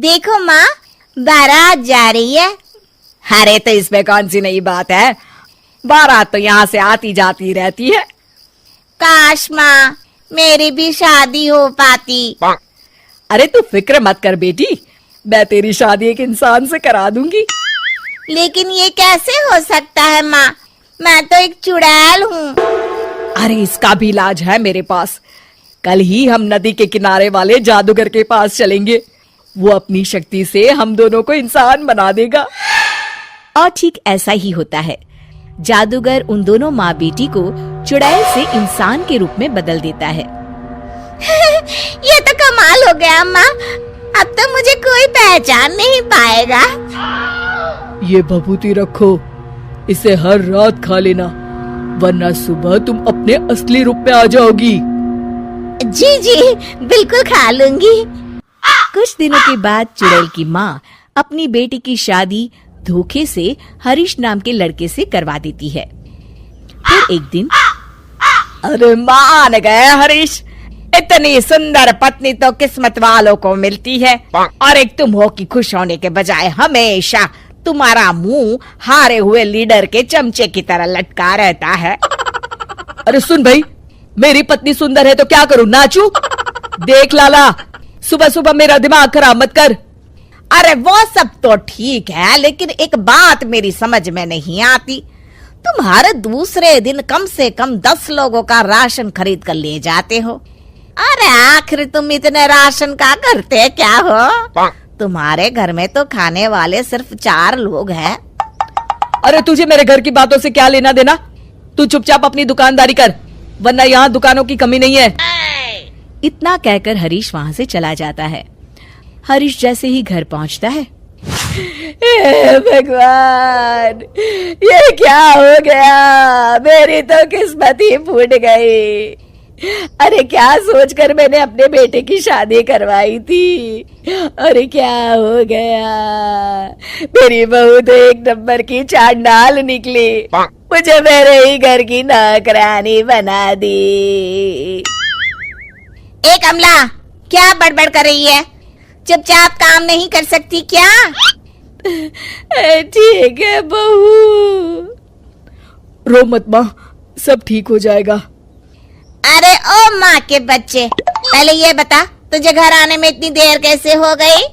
देखो माँ, बारात जा रही है। अरे तो इसमें कौन सी नई बात है, बारात तो यहाँ से आती जाती रहती है। काश माँ मेरी भी शादी हो पाती। अरे तू फिक्र मत कर बेटी, मैं तेरी शादी एक इंसान से करा दूंगी। लेकिन ये कैसे हो सकता है माँ, मैं तो एक चुड़ैल हूँ। अरे इसका भी इलाज है मेरे पास। कल ही हम नदी के किनारे वाले जादूगर के पास चलेंगे, वो अपनी शक्ति से हम दोनों को इंसान बना देगा। और ठीक ऐसा ही होता है। जादूगर उन दोनों माँ बेटी को चुड़ैल से इंसान के रूप में बदल देता है। ये तो कमाल हो गया माँ, अब तो मुझे कोई पहचान नहीं पाएगा। ये भभूति रखो, इसे हर रात खा लेना, वरना सुबह तुम अपने असली रूप में आ जाओगी। जी जी बिल्कुल खा लूंगी। कुछ दिनों के बाद चुड़ैल की माँ अपनी बेटी की शादी धोखे से हरीश नाम के लड़के से करवा देती है। फिर एक दिन, अरे मान गए हरीश, इतनी सुंदर पत्नी तो किस्मत वालों को मिलती है, और एक तुम हो कि खुश होने के बजाय हमेशा तुम्हारा मुंह हारे हुए लीडर के चमचे की तरह लटका रहता है। अरे सुन भाई, मेरी पत्नी सुंदर है तो क्या करूं, नाचूं? देख लाला, सुबह सुबह मेरा दिमाग खराब मत कर। अरे वो सब तो ठीक है, लेकिन एक बात मेरी समझ में नहीं आती, तुम हर दूसरे दिन कम से कम 10 लोगों का राशन खरीद कर ले जाते हो। अरे आखिर तुम इतने राशन का करते क्या हो? तुम्हारे घर में तो खाने वाले सिर्फ 4 लोग हैं। अरे तुझे मेरे घर की बातों से क्या लेना देना, तू चुपचाप अपनी दुकानदारी कर, वरना यहाँ दुकानों की कमी नहीं है। इतना कहकर हरीश वहाँ से चला जाता है। हरीश जैसे ही घर पहुँचता है, हे भगवान, ये क्या हो गया, मेरी तो किस्मत ही फूट गई। अरे क्या सोचकर मैंने अपने बेटे की शादी करवाई थी, अरे क्या हो गया, मेरी बहू तो एक नंबर की चांडाल निकली, मुझे मेरे ही घर की नौकरानी बना दी। ए कमला, क्या बड़बड़ कर रही है? चुपचाप काम नहीं कर सकती क्या? ठीक है बहू, रो मत माँ, सब ठीक हो जाएगा। अरे ओ माँ के बच्चे, पहले ये बता तुझे घर आने में इतनी देर कैसे हो गई?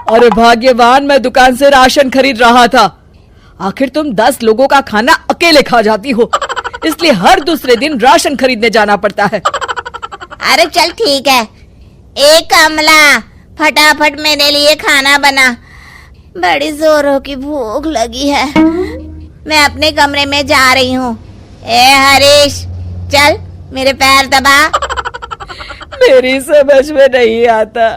अरे भाग्यवान, मैं दुकान से राशन खरीद रहा था। आखिर तुम 10 लोगों का खाना अकेले खा जाती हो, इसलिए हर दूसरे दिन राशन खरीदने जाना पड़ता है। अरे चल ठीक है। ए कमला, फटाफट मेरे लिए खाना बना, बड़ी जोरों की भूख लगी है। मैं अपने कमरे में जा रही हूँ। ए हरीश, चल मेरे पैर दबा। मेरी समझ में नहीं आता,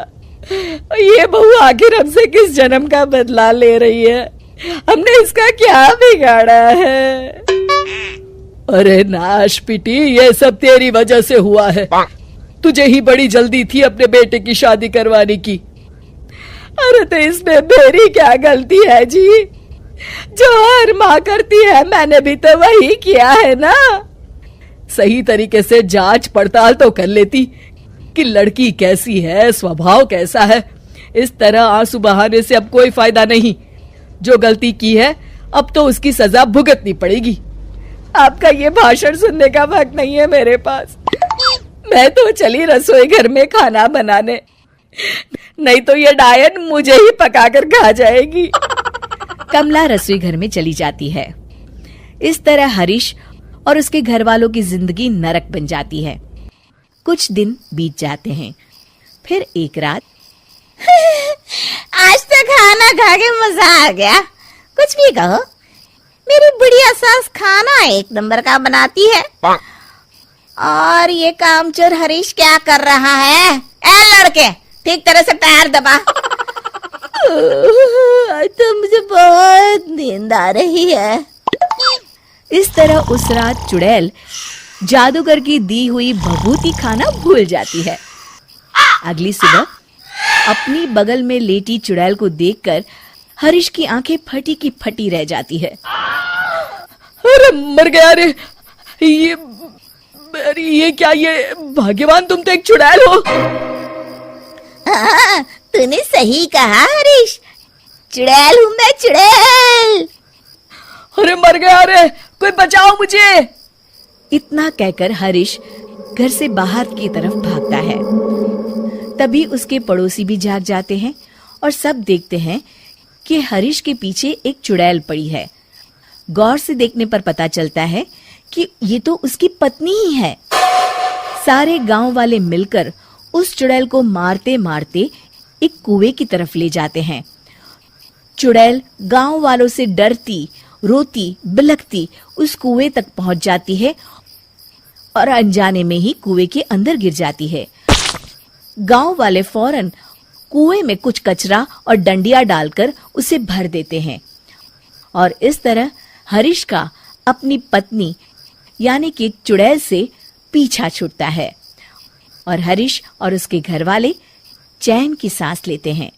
ये बहू आखिर हमसे किस जन्म का बदला ले रही है, हमने इसका क्या बिगाड़ा है? अरे नाश पिटी, ये सब तेरी वजह से हुआ है, तुझे ही बड़ी जल्दी थी अपने बेटे की शादी करवाने की। अरे तो इसमें मेरी क्या गलती है जी, जो हर माँ करती है मैंने भी तो वही किया है ना। सही तरीके से जांच पड़ताल तो कर लेती कि लड़की कैसी है, स्वभाव कैसा है। इस तरह आंसू बहाने से अब कोई फायदा नहीं, जो गलती की है अब तो उसकी सजा भुगतनी पड़ेगी। आपका ये भाषण सुनने का वक्त नहीं है मेरे पास, मैं तो चली रसोई घर में खाना बनाने, नहीं तो ये डायन मुझे ही पकाकर खा जाएगी। कमला रसोई घर में चली जाती है। इस तरह हरीश और उसके घर वालों की जिंदगी नरक बन जाती है। कुछ दिन बीत जाते हैं। फिर एक रात, आज तो खाना खा के मजा आ गया। कुछ भी कहो, मेरी बुढ़िया सास खाना एक नंबर का बनाती है। और ये कामचोर हरीश क्या कर रहा है? ए लड़के, ठीक तरह से पैर दबा। आज तो मुझे बहुत नींद आ रही है। इस तरह उस रात चुड़ैल जादूगर की दी हुई भभूति खाना भूल जाती है। अगली सुबह अपनी बगल में लेटी चुड़ैल को देखकर हरीश की आंखें फटी की फटी रह जाती है। अरे मर गया रे, ये क्या, ये भाग्यवान तुम तो एक चुड़ैल हो। तूने सही कहा हरीश, चुड़ैल हूँ मैं, चुड़ैल। अरे मर गया, अरे कोई बचाओ मुझे। इतना कहकर हरीश घर से बाहर की तरफ भागता है। तभी उसके पड़ोसी भी जाग जाते हैं और सब देखते हैं कि हरीश के पीछे एक चुड़ैल पड़ी है। गौर से देखने पर पता चलता है कि ये तो उसकी पत्नी ही है। सारे गांव वाले मिलकर उस चुड़ैल को मारते मारते एक कुएं की तरफ ले जाते हैं। चुड़ैल गांव वालों से डरती, रोती, बिलखती उस कुएं तक पहुंच जाती है और अनजाने में ही कुएं के अंदर गिर जाती है। गांव वाले फौरन कुएं में कुछ कचरा और डंडिया डालकर उसे भर देते हैं और इस तरह हरीश का अपनी पत्नी यानी कि चुड़ैल से पीछा छूटता है और हरीश और उसके घर वाले चैन की सांस लेते हैं।